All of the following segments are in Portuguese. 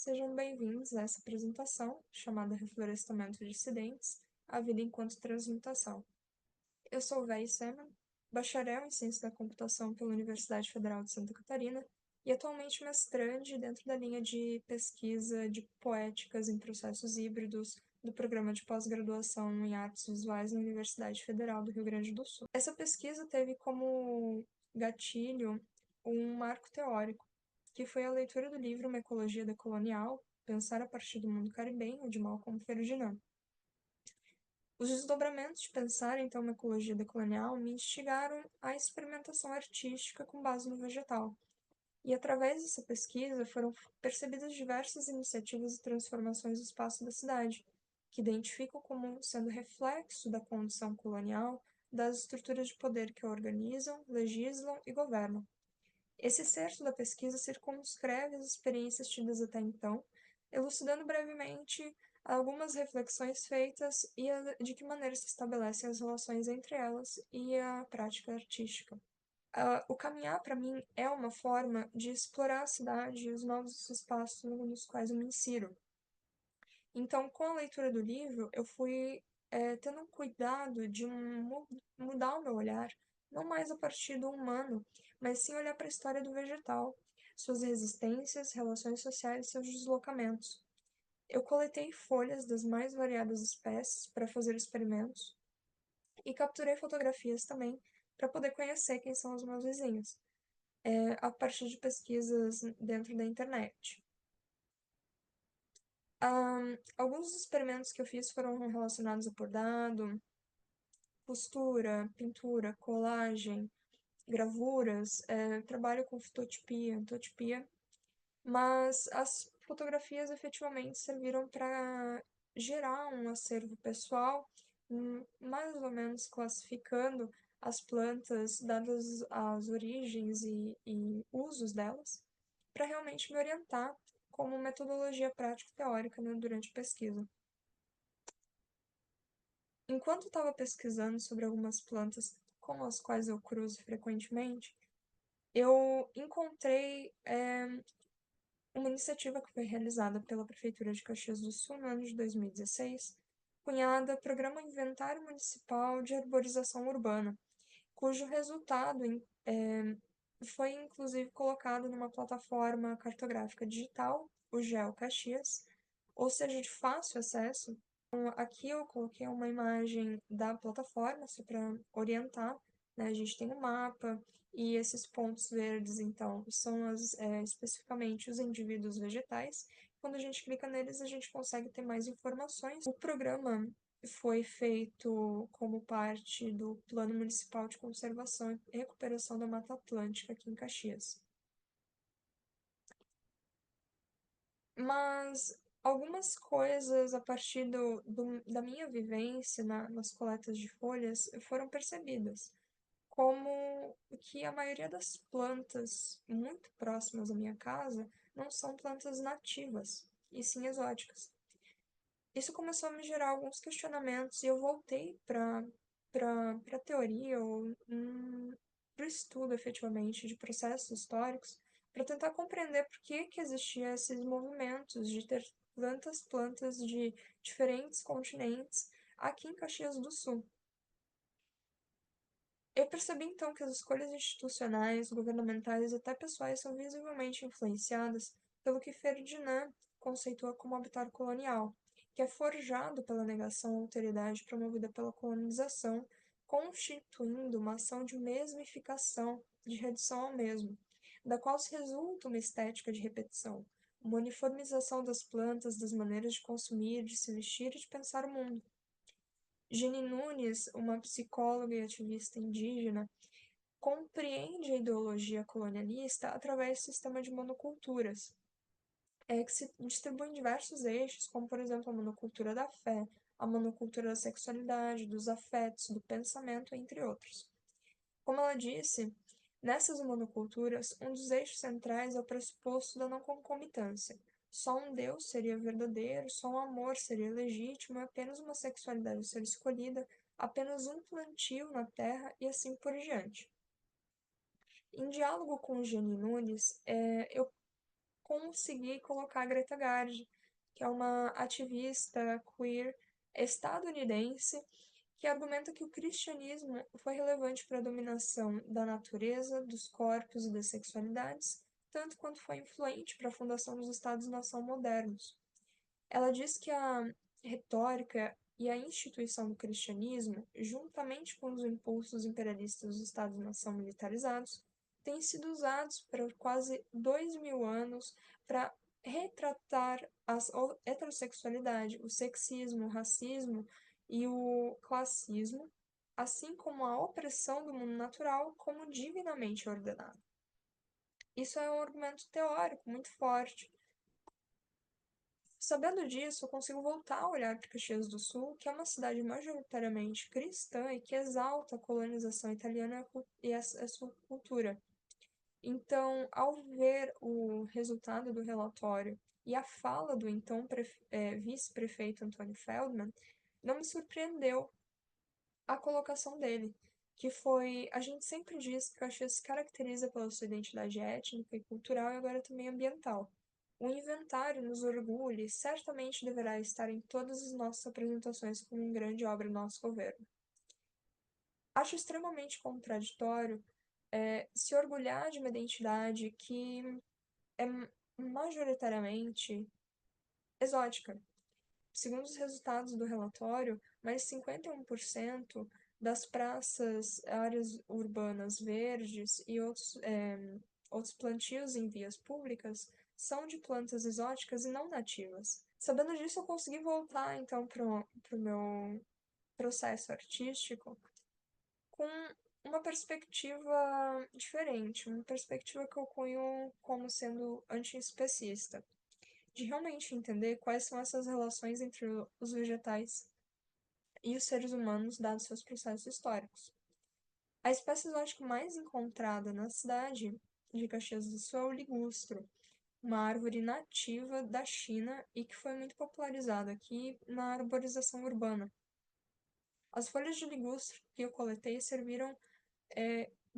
sejam bem-vindos a essa apresentação, chamada Reflorestamento de Acidentes, a vida enquanto transmutação. Eu sou Véi Seman, bacharel em Ciência da Computação pela Universidade Federal de Santa Catarina e atualmente mestrande dentro da linha de pesquisa de poéticas em processos híbridos do programa de pós-graduação em artes visuais na Universidade Federal do Rio Grande do Sul. Essa pesquisa teve como gatilho um marco teórico, que foi a leitura do livro Uma Ecologia Decolonial, Pensar a partir do Mundo Caribenho, de Malcolm Ferdinand. Os desdobramentos de pensar, então, uma ecologia decolonial me instigaram à experimentação artística com base no vegetal. E, através dessa pesquisa, foram percebidas diversas iniciativas e transformações do espaço da cidade, que identificam como sendo reflexo da condição colonial das estruturas de poder que a organizam, legislam e governam. Esse excerto da pesquisa circunscreve as experiências tidas até então, elucidando brevemente algumas reflexões feitas e de que maneira se estabelecem as relações entre elas e a prática artística. O caminhar, para mim, é uma forma de explorar a cidade e os novos espaços nos quais eu me insiro. Então, com a leitura do livro, eu fui tendo um cuidado de mudar o meu olhar, não mais a partir do humano, mas sim olhar para a história do vegetal, suas resistências, relações sociais e seus deslocamentos. Eu coletei folhas das mais variadas espécies para fazer experimentos e capturei fotografias também para poder conhecer quem são os meus vizinhos, a partir de pesquisas dentro da internet. Alguns dos experimentos que eu fiz foram relacionados a bordado, costura, pintura, colagem, gravuras, trabalho com fototipia, mas as fotografias efetivamente serviram para gerar um acervo pessoal, mais ou menos classificando as plantas, dadas as origens e usos delas, para realmente me orientar como metodologia prática e teórica, né, durante a pesquisa. Enquanto estava pesquisando sobre algumas plantas com as quais eu cruzo frequentemente, eu encontrei uma iniciativa que foi realizada pela Prefeitura de Caxias do Sul no ano de 2016, cunhada Programa Inventário Municipal de Arborização Urbana, cujo resultado foi inclusive colocado numa plataforma cartográfica digital, o GEO Caxias, ou seja, de fácil acesso. Então, aqui eu coloquei uma imagem da plataforma, só para orientar, né? A gente tem um mapa, e esses pontos verdes, então, são especificamente os indivíduos vegetais. Quando a gente clica neles, a gente consegue ter mais informações. O programa foi feito como parte do Plano Municipal de Conservação e Recuperação da Mata Atlântica aqui em Caxias. Mas algumas coisas a partir da minha vivência nas coletas de folhas foram percebidas, como que a maioria das plantas muito próximas à minha casa não são plantas nativas, e sim exóticas. Isso começou a me gerar alguns questionamentos e eu voltei para a teoria ou para o estudo efetivamente de processos históricos para tentar compreender por que existiam esses movimentos de ter tantas plantas de diferentes continentes aqui em Caxias do Sul. Eu percebi então que as escolhas institucionais, governamentais e até pessoais são visivelmente influenciadas pelo que Ferdinand conceitua como habitat colonial, que é forjado pela negação à alteridade promovida pela colonização, constituindo uma ação de mesmificação, de redução ao mesmo, da qual se resulta uma estética de repetição, uma uniformização das plantas, das maneiras de consumir, de se vestir e de pensar o mundo. Jenny Nunes, uma psicóloga e ativista indígena, compreende a ideologia colonialista através do sistema de monoculturas, que se distribui em diversos eixos, como, por exemplo, a monocultura da fé, a monocultura da sexualidade, dos afetos, do pensamento, entre outros. Como ela disse, nessas monoculturas, um dos eixos centrais é o pressuposto da não concomitância. Só um Deus seria verdadeiro, só um amor seria legítimo, apenas uma sexualidade ser escolhida, apenas um plantio na terra e assim por diante. Em diálogo com Jenny Nunes, eu consegui colocar a Greta Garbo, que é uma ativista queer estadunidense que argumenta que o cristianismo foi relevante para a dominação da natureza, dos corpos e das sexualidades, tanto quanto foi influente para a fundação dos Estados-nação modernos. Ela diz que a retórica e a instituição do cristianismo, juntamente com os impulsos imperialistas dos Estados-nação militarizados, têm sido usados por quase 2000 anos para retratar a heterossexualidade, o sexismo, o racismo e o classismo, assim como a opressão do mundo natural como divinamente ordenado. Isso é um argumento teórico muito forte. Sabendo disso, eu consigo voltar a olhar para Caxias do Sul, que é uma cidade majoritariamente cristã e que exalta a colonização italiana e a sua cultura. Então, ao ver o resultado do relatório e a fala do então vice-prefeito Antônio Feldman, não me surpreendeu a colocação dele, que foi: a gente sempre diz que Caxias se caracteriza pela sua identidade étnica e cultural e agora também ambiental. O inventário nos orgulha e certamente deverá estar em todas as nossas apresentações como uma grande obra do nosso governo. Acho extremamente contraditório se orgulhar de uma identidade que é majoritariamente exótica. Segundo os resultados do relatório, mais de 51% das praças, áreas urbanas verdes e outros plantios em vias públicas são de plantas exóticas e não nativas. Sabendo disso, eu consegui voltar então para o meu processo artístico com uma perspectiva diferente, uma perspectiva que eu cunho como sendo antiespecista, de realmente entender quais são essas relações entre os vegetais e os seres humanos, dados seus processos históricos. A espécie exótica mais encontrada na cidade de Caxias do Sul é o ligustro, uma árvore nativa da China e que foi muito popularizada aqui na arborização urbana. As folhas de ligustro que eu coletei serviram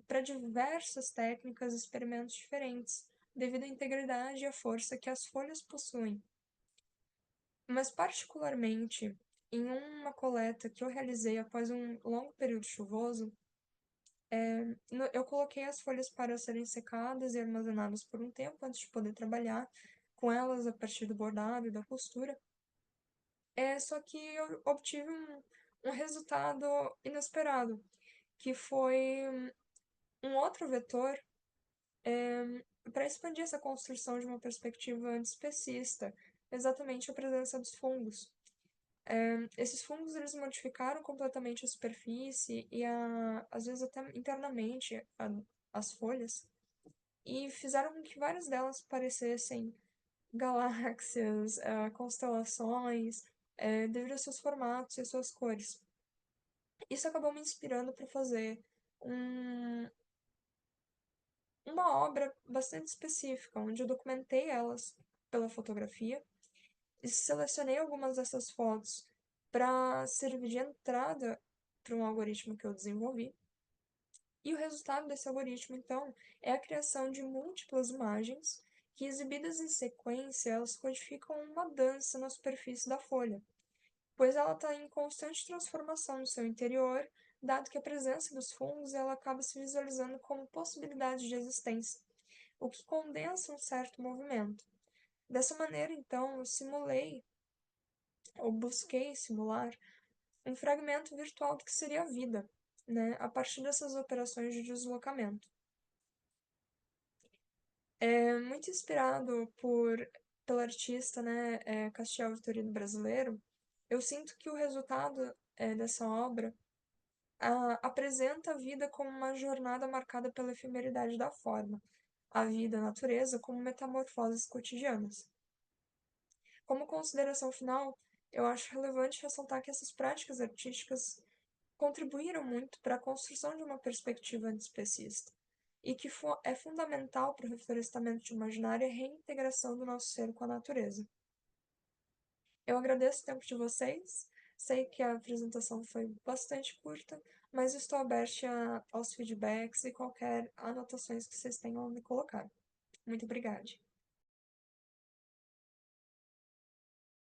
para diversas técnicas e experimentos diferentes, devido à integridade e à força que as folhas possuem. Mas, particularmente, em uma coleta que eu realizei após um longo período chuvoso, eu coloquei as folhas para serem secadas e armazenadas por um tempo antes de poder trabalhar com elas a partir do bordado e da costura. Só que eu obtive um resultado inesperado, que foi um outro vetor para expandir essa construção de uma perspectiva antiespecista, exatamente a presença dos fungos. Esses fungos eles modificaram completamente a superfície e às vezes até internamente as folhas e fizeram com que várias delas parecessem galáxias, constelações, devido aos seus formatos e às suas cores. Isso acabou me inspirando para fazer um, uma obra bastante específica, onde eu documentei elas pela fotografia e selecionei algumas dessas fotos para servir de entrada para um algoritmo que eu desenvolvi. E o resultado desse algoritmo, então, é a criação de múltiplas imagens que, exibidas em sequência, elas codificam uma dança na superfície da folha, pois ela está em constante transformação no seu interior, dado que a presença dos fungos ela acaba se visualizando como possibilidade de existência, o que condensa um certo movimento. Dessa maneira, então, eu simulei, ou busquei simular, um fragmento virtual do que seria a vida, né, a partir dessas operações de deslocamento. Muito inspirado pelo artista, né, Castiel Vitorino brasileiro, eu sinto que o resultado dessa obra apresenta a vida como uma jornada marcada pela efemeridade da forma, a vida, a natureza, como metamorfoses cotidianas. Como consideração final, eu acho relevante ressaltar que essas práticas artísticas contribuíram muito para a construção de uma perspectiva antiespecista e que é fundamental para o reflorestamento de imaginário e a reintegração do nosso ser com a natureza. Eu agradeço o tempo de vocês, sei que a apresentação foi bastante curta, mas estou aberta aos feedbacks e qualquer anotações que vocês tenham a me colocar. Muito obrigada.